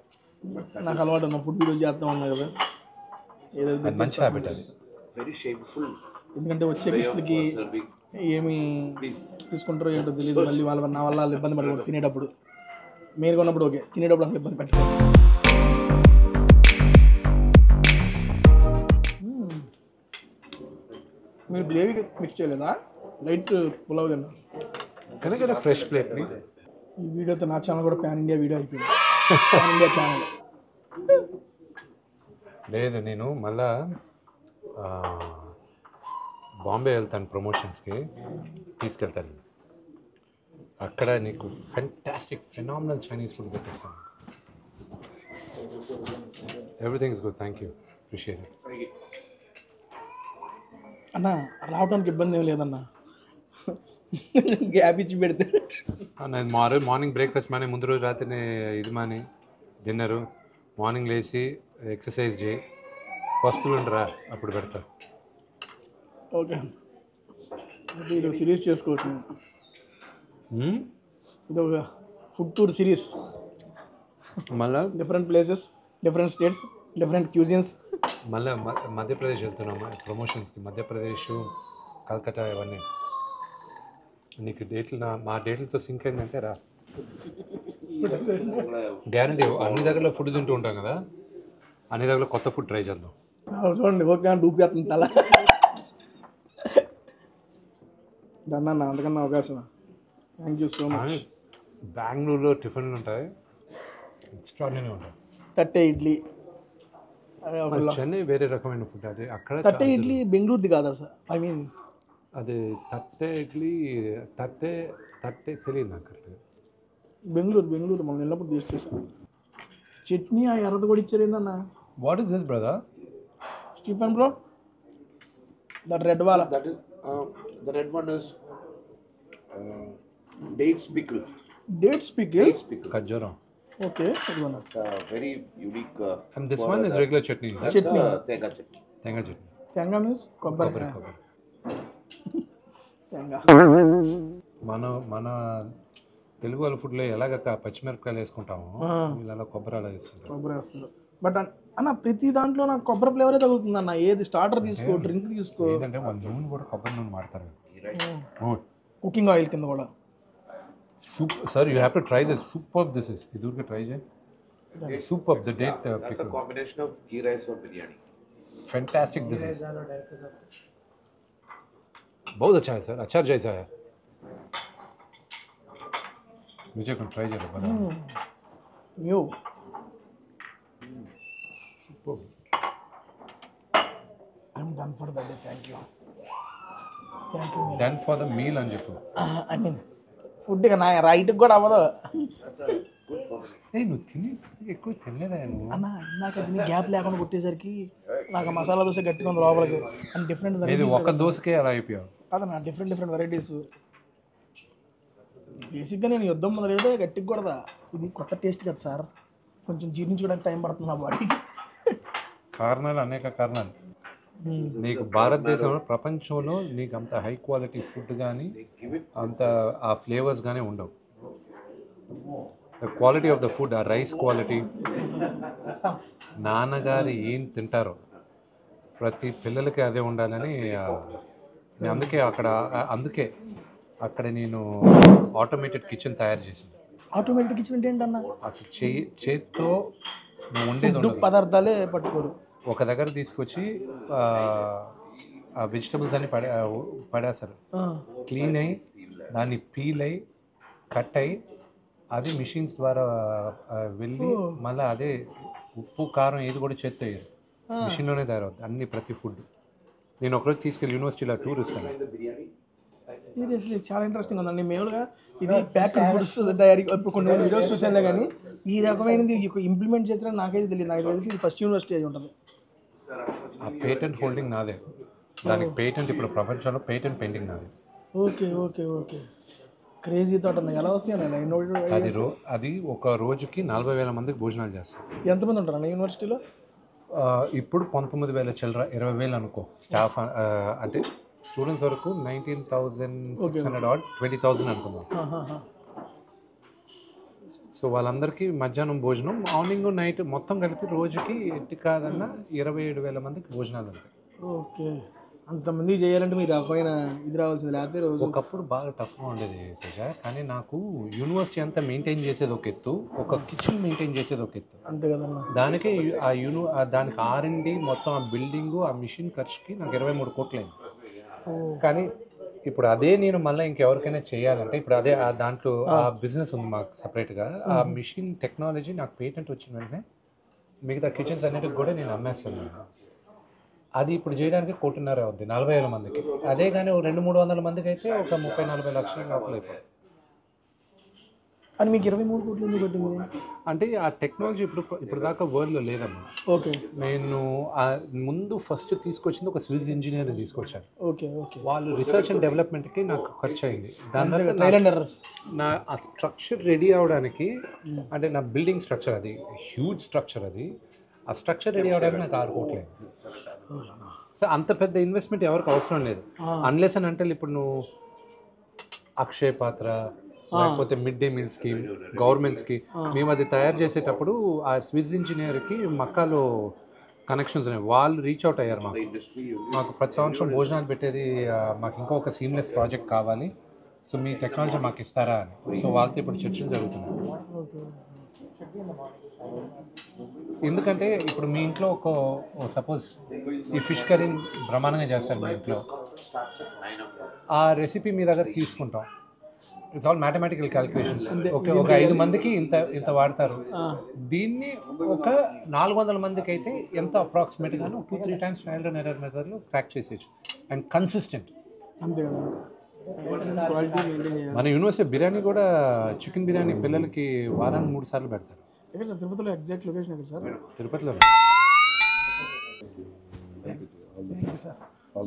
నాకు అలవాటు ఉన్న ఫుడ్ వీడియో చేస్తూ ఉన్నాయి కదా, అది మంచి హ్యాబిట్. అది వెరీ షేమ్ఫుల్. ఎందుకంటే వచ్చే గెస్ట్లకి ఏమి తీసుకుంటారో ఏంటో తెలియదు. మళ్ళీ నా వల్ల వాళ్ళు ఇబ్బంది పడకూడదు తినేటప్పుడు. మీరు కొన్నప్పుడు ఓకే, తినేటప్పుడు అసలు ఇబ్బంది పెట్టలేదు. మీరు గ్రేవీ మిక్స్ చేయలేదా? లైట్ పులావ్ తిన్నా. ఎందుకంటే ఫ్రెష్ ప్లేట్ ప్లీజ్. ఈ వీడియోతో నా ఛానల్ కూడా పాన్ ఇండియా వీడియో అయిపోయింది. Pan India channel. లేదు, నేను మళ్ళా బాంబే వెళ్తాను ప్రమోషన్స్కి, తీసుకెళ్తాను. అక్కడ నీకు ఫెంటాస్టిక్ ఫెనామినల్ చైనీస్ ఫుడ్ పెట్టేస్తాను. Everything is good. Thank you, appreciate it. అన్న రావడానికి ఇబ్బంది ఏం లేదన్న, గ్యాప్ ఇచ్చి పెడితే. నేను మార్నింగ్ బ్రేక్ఫాస్ట్ మాని, ముందు రోజు రాత్రి ఇది మాని, డిన్నరు, మార్నింగ్ లేచి ఎక్సర్సైజ్ చేయి, వస్తువులు ఉండరా అప్పుడు పెడతా. ఓకే, అది ఇది సిరీస్ చేసుకోవచ్చు. ఇది ఒక ఫుడ్ టూర్ సిరీస్. మళ్ళీ different places, different states, different cuisines. మళ్ళీ మధ్యప్రదేశ్ వెళ్తున్నాము ప్రమోషన్స్కి. మధ్యప్రదేశ్, కల్కట్టా, ఇవన్నీ నీకు డేట్లు మా డేట్లతో సింక్ అయిందంటే రా, గ్యారంటీ. అన్ని దగ్గరలో ఫుడ్ తింటూ ఉంటాం కదా, అన్ని దగ్గరలో కొత్త ఫుడ్ ట్రై చేద్దాం. చూడండి, ఓకే డూపేస్తుంది తల. దాన్ని అంతకన్నా అవకాశం. Thank you so much. బెంగళూరులో టిఫిన్లు ఉంటాయి, ఎక్స్ట్రాడినరీ ఉంటాయి. తట్టే ఇడ్లీ, చెన్నై వేరే రకమైన ఫుడ్. అది అక్కడ తట్టే ఇడ్లీ బెంగళూరుది కాదా సార్? ఐ మీన్ అది తట్టే ఇడ్లీ, తట్టే తెలియదు నాకు కరెక్ట్గా. బెంగళూరు మనం వెళ్ళినప్పుడు తీసుకొస్తాం. చట్నీ ఆ ఎర్రది కూడా ఇచ్చారు ఏందన్న? What is this brother? Stephen bro, that red వాలా. That is the red one is dates pickle. Dates pickle. ఖర్జూరం. Okay, ఇదిగోనా. Very unique. And this one is regular chutney. Chutney. Tenga chutney. Tenga chutney. తెంగా means కొబ్బరి. కొబ్బరి. తెంగా మన తెలుగు వాళ్ళ ఫుడ్లో ఎలాగ పచ్చిమిరపకాయలు వేసుకుంటాము, ఇలా కొబ్బరి అలా వేసుకుంటాం. కొబ్బరి వేస్తుంది. బట్ అన్న ప్రతి దాంట్లో నాకు కొబ్బరి ఫ్లేవరే తగులుతుంది అన్న. ఏది స్టార్టర్ తీసుకో, డ్రింక్ తీసుకో. ఏంటంటే వాళ్ళ నూనె కూడా కొబ్బరి నూనె వాడతారు. కుకింగ్ ఆయిల్ కింద కూడా. Sir you have to try this. Super this is. ఇది ఊరికే ట్రై చేయి. Superb, the date That's a pickle. combination of ghee rice or biryani. Fantastic this is. बहुत अच्छा है सर, अचार जैसा है. मुझे कुछ ट्राई करो बता. New I'm done for the day. Thank you Done for the meal అని చెప్పు. ఐ మీన్ ఫుడ్ ఇక నా రైట్కి కూడా అవ్వదు నువ్వు తిని ఎక్కువ తినలేదా నువ్వు? అన్న నాకు అది గ్యాప్ లేకుండా కొట్టేసరికి నాకు ఆ మసాలా దోశ గట్టిగా ఉంది లోపలికి అండ్ డిఫరెంట్ ఇది వెరైటీస్ ఒక్క దోసకే అలా అయిపోయావు. అదన్నా డిఫరెంట్ వెరైటీస్. బేసిక్గా నేను యుద్ధం మొదలైతే గట్టిగా కొడదా. ఇది కొత్త టేస్ట్ కదా సార్, కొంచెం జీర్ణించుకోవడానికి టైం పడుతుంది నా బాడీకి. కారణాలు అనేక కారణాలు. నీకు భారతదేశంలో ప్రపంచంలో నీకు అంత హై క్వాలిటీ ఫుడ్ కానీ అంత ఆ ఫ్లేవర్స్ కానీ ఉండవు. The quality of the food, ఆ రైస్ క్వాలిటీ, నాన్నగారు ఏం తింటారో ప్రతి పిల్లలకి అదే ఉండాలని అందుకే అక్కడ నేను ఆటోమేటెడ్ కిచెన్ తయారు చేశాను. ఆటోమేటిక్ కిచెన్ అంటే ఏంటన్నా? అసలు చేత్తో నువ్వు ఉండేది ఉండదు. పదార్థాలే పట్టుకోరు. ఒక దగ్గర తీసుకొచ్చి ఆ వెజిటబుల్స్ అన్ని పడేస్తారు. క్లీన్ అయ్యి దాన్ని పీల్ అయ్యి కట్ అయ్యి అది మిషన్స్ ద్వారా వెళ్ళి మళ్ళీ అదే ఉప్పు కారం ఏది కూడా చేత్తో వేయరు, మిషన్లోనే తయారవుతుంది అన్ని ప్రతి ఫుడ్. నేను ఒకరోజు తీసుకెళ్ళి యూనివర్సిటీలో టూర్ ఇస్తాను. సీరియస్లీ చాలా ఇంట్రెస్టింగ్ ఉందండి. మేలుగా ఇది ప్యాక్డ్ ఫుడ్స్ తయారీ ఇప్పుడు కొన్ని వీడియోస్ చూసానులే, కానీ ఈ రకమైనది ఇంప్లిమెంట్ చేస్తారని నాకైతే తెలియదు. నాకు తెలిసి ఇది ఫస్ట్ యూనివర్సిటీ అయి ఉంటుంది. ఆ పేటెంట్ హోల్డింగ్ నాదే, దానికి పేటెంట్ ఇప్పుడు ప్రపంచంలో పేటెంట్ పెండింగ్ నాదే. Okay okay okay crazy thought అన్న. ఎలా వస్తాయి అది ఒక రోజుకి 40,000 మందికి భోజనాలు చేస్తారు. ఎంతమంది ఉంటారు అన్న యూనివర్సిటీలో? ఇప్పుడు 19,000 చిల్లర, 20,000 అనుకో స్టాఫ్. అంటే స్టూడెంట్స్ వరకు 19,600 ఆర్ 20,000 అనుకుందాం. సో వాళ్ళందరికీ మధ్యాహ్నం భోజనం, మార్నింగ్ నైట్ మొత్తం కలిపి రోజుకి ఎట్టి కాదన్నా 27,000 మందికి భోజనాలు ఉంటాయి. ఓకే, అంతమంది చేయాలంటే మీరు రకమైన ఇది రావాల్సింది. లేకపోతే రోజు ఒకప్పుడు బాగా టఫ్గా ఉండేది తేజ, కానీ నాకు యూనివర్సిటీ అంతా మెయింటైన్ చేసేది ఒక ఎత్తు, ఒక కిచెన్ మెయింటైన్ చేసేది ఒక ఎత్తు. అంతే కదన్నా. దానికి దానికి R&D మొత్తం ఆ బిల్డింగు ఆ మిషన్ ఖర్చుకి నాకు 23 కోట్లు అయింది. కానీ ఇప్పుడు అదే నేను మళ్ళీ ఇంకెవరికైనా చేయాలంటే ఇప్పుడు అదే దాంట్లో ఆ బిజినెస్ ఉంది మాకు సపరేట్గా. ఆ మిషన్ టెక్నాలజీ నాకు పేటెంట్ వచ్చిన వెంటనే మిగతా కిచెన్స్ అన్నిటికి కూడా నేను అమ్మేస్తాను. అది ఇప్పుడు చేయడానికి 1.5 అవుద్ది 40,000 మందికి. అదే కానీ ఒక 200-300 మందికి అయితే ఒక 30-40 లక్షల లోపల అయిపోతుంది. అని మీకు 23 కోట్లు ఎందుకు పెట్టింది? అంటే ఆ టెక్నాలజీ ఇప్పుడు దాకా వరల్డ్లో లేదమ్మా. ఓకే, నేను ముందు ఫస్ట్ తీసుకొచ్చింది ఒక స్విస్ ఇంజనీర్ని తీసుకొచ్చాను. ఓకే ఓకే, వాళ్ళు రీసెర్చ్ అండ్ డెవలప్మెంట్కి నాకు ఖర్చు అయింది. దాని తర్వాత నా ఆ స్ట్రక్చర్ రెడీ అవడానికి, అంటే నా బిల్డింగ్ స్ట్రక్చర్ అది హ్యూజ్ స్ట్రక్చర్, అది ఆ స్ట్రక్చర్ రెడీ అవడానికి నాకు 6 కోట్లు అయింది. సో అంత పెద్ద ఇన్వెస్ట్మెంట్ ఎవరికి అవసరం లేదు. అన్లెస్ అని అంటే ఇప్పుడు నువ్వు అక్షయ్ పాత్ర లేకపోతే mid day meal scheme, government scheme, మేము అది తయారు చేసేటప్పుడు ఆ స్విస్ ఇంజనీర్కి మక్కాలో కనెక్షన్స్ ఉన్నాయి. వాళ్ళు రీచ్ అవుట్ అయ్యారు మాకు ప్రతి సంవత్సరం భోజనాలు పెట్టేది, మాకు ఇంకా ఒక సీమ్లెస్ ప్రాజెక్ట్ కావాలి, సో మీ టెక్నాలజీ మాకు ఇస్తారా అని. సో వాళ్ళతో ఇప్పుడు చర్చలు జరుగుతున్నాయి. ఎందుకంటే ఇప్పుడు మీ ఇంట్లో ఒక సపోజ్ ఈ ఫిష్ కర్రీ బ్రహ్మాండంగా చేస్తారు మీ ఇంట్లో, ఆ రెసిపీ మీ దగ్గర తీసుకుంటాం. It's all mathematical calculations. Okay, ఒక 5 మందికి ఇంత వాడతారు. దీన్ని ఒక 400 మందికి అయితే ఎంత అప్రాక్సిమేట్గాను 2-3 టైమ్స్ ట్రయల్ అండ్ ఎర్రర్ మెథడ్లో క్రాక్ చేసేయచ్చు. And consistent. మన యూనివర్సిటీ బిర్యానీ కూడా, చికెన్ బిర్యానీ పిల్లలకి వారానికి 3 సార్లు పెడతారు. తిరుపతిలో ఎగ్జాక్ట్ లొకేషన్ ఎక్కడ సార్? తిరుపతిలో.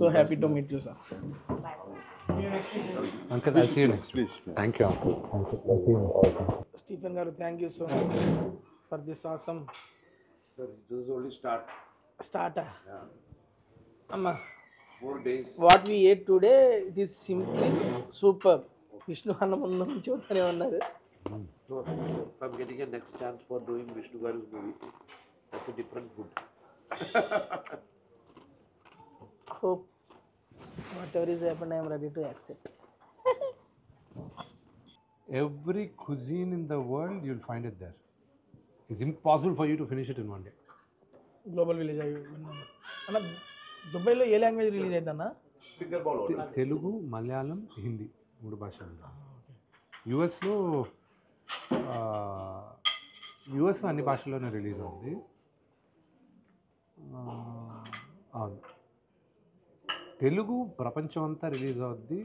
So happy to meet you sir. Uncle, I'll see you next. Please. Thank you, Uncle. I'll see you next. Stephen garu, thank you so much for this awesome. Sir, this is only start. Yeah. Amma. 4 days. What we ate today, it is simply superb. Vishnu Anna mundu nunchi vastane unnadu. So, if I'm getting a next chance for doing Vishnu Garu's movie, that's a different food. Hope whatever is happened, I am ready to accept. Every cuisine in the world, you'll find it there. It's impossible for you to finish it in 1 day. Global village అయ్యి విన్నాను అన్న. దుబాయ్లో ఏ language release అయిందన్న? తెలుగు, మలయాళం, హిందీ 3 భాషలు. యూఎస్లో అన్ని భాషల్లోనే release అవుతుంది. అవును, తెలుగు ప్రపంచం అంతా రిలీజ్ అవుద్ది,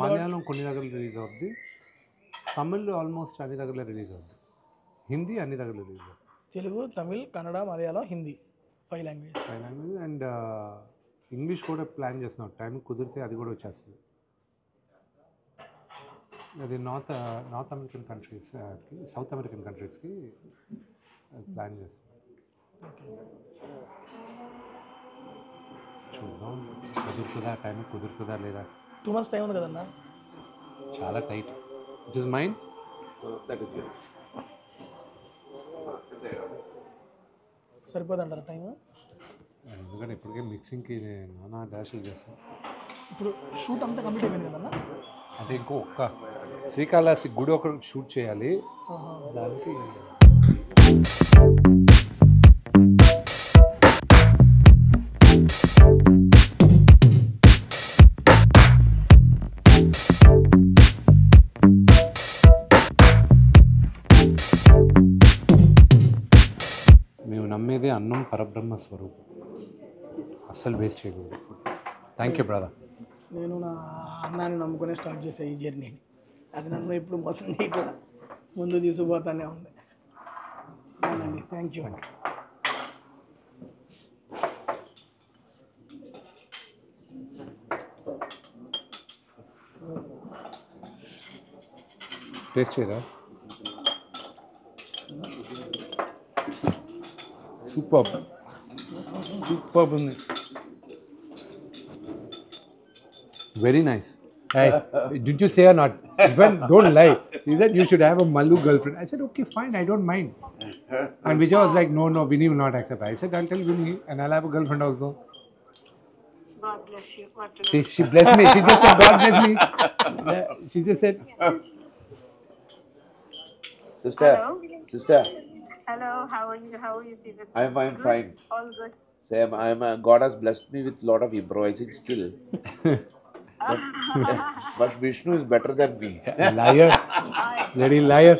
మలయాళం కొన్ని దగ్గరలో రిలీజ్ అవుద్ది, తమిళ్ ఆల్మోస్ట్ అన్ని దగ్గరలో రిలీజ్ అవుద్ది, హిందీ అన్ని దగ్గరలో రిలీజ్ అవుద్ది. Telugu, Tamil, Kannada, Malayalam, Hindi 5 language. And English కూడా ప్లాన్ చేస్తున్నాం. టైం కుదిరితే అది కూడా వచ్చేస్తుంది. అది నార్త్ అమెరికన్ కంట్రీస్కి, సౌత్ అమెరికన్ కంట్రీస్కి ప్లాన్ చేస్తున్నాం. చూద్దాం కుదురుతుందా, టైం కుదురుతుందా లేదా. 2 months టైం ఉంది కదన్నా. చాలా టైట్. It is mind. సరిపోదంటారా టైం? ఎందుకంటే ఇప్పటికే మిక్సింగ్కి నానా డాషులు చేస్తాను. ఇప్పుడు షూట్ అంతా కంప్లీట్ అయిపోయింది కదన్నా. అంటే ఒక్క శ్రీకాళహస్తి గుడి ఒక షూట్ చేయాలి. దానికి మేము నమ్మేది అన్నం పరబ్రహ్మ స్వరూపం, అస్సలు వేస్ట్ చేయకూడదు. Thank you brother. నేను నా అన్నాన్ని నమ్ముకునే స్టార్ట్ చేసాను ఈ జర్నీని. అది నన్ను ఇప్పుడు మోసం చేయకుండా ముందు తీసుకుపోతానే ఉంది. అవునండి, థ్యాంక్ యూ. టేస్ట్ చేయరా? సూపర్ ఉంది. Very nice. Hey, did you say or not? Even don't lie. He said you should have a Mallu girlfriend. I said okay, fine, I don't mind. And Vijay was like, no, Vinny will not accept. I said I'll tell Vinny and I'll have a girlfriend also. God bless you. See, she blessed me. She just said God bless me. She just said. Sister. Hello, how are you? How are you, Steven? I'm fine. All good. Same. God has blessed me with a lot of improvising skill. But Vishnu is better than me. Liar. Bloody liar.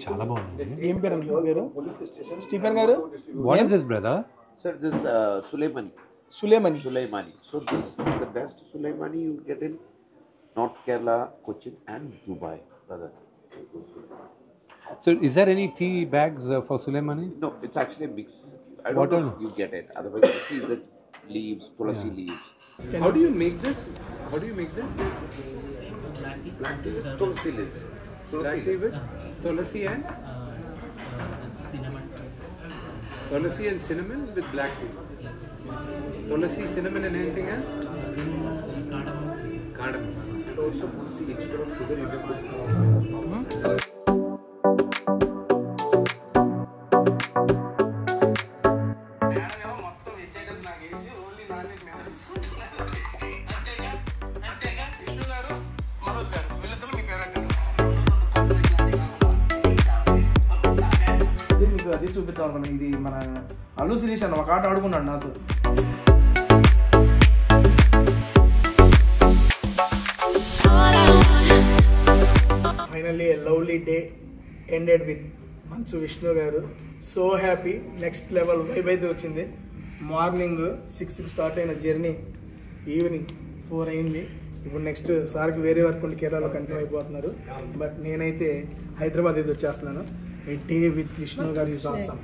చాలా బాగుంది. ఏం పేరు అండి పేరు? Stephen గారు. What is this, brother? Sir, this Sulaimani. Sulaimani. So this the best Sulaimani you get in North Kerala, Cochin and Dubai, brother. So is there any tea bags for Sulaimani? No, it's actually a mix. I What don't know are- if you get it. Otherwise, you see this leaves, tulasi leaves. How do you make this? How do you make this? Black tea with tulasi leaves. Black tea with tulasi and cinnamon. Tulasi and cinnamon with black tea. Tulasi, cinnamon and anything else? Cardamom. And also, see, instead of sugar, you can put మీకు అది చూపిద్దాం అనుకున్నా. ఇది మన అల్లు శిరీష్ అన్న ఒక ఆట ఆడుకున్నాడు నాతో. Finally lovely day ended with Manchu Vishnu గారు. So happy. Next level vibe అయితే వచ్చింది. మార్నింగ్ 6కి స్టార్ట్ అయిన జర్నీ ఈవినింగ్ 4 అయింది. ఇప్పుడు నెక్స్ట్ సార్కి వేరే వర్క్ ఉండి కేరళలో కంటిన్యూ అయిపోతున్నారు. బట్ నేనైతే హైదరాబాద్ అయితే వచ్చేస్తున్నాను. A day with Vishnu గారు is awesome.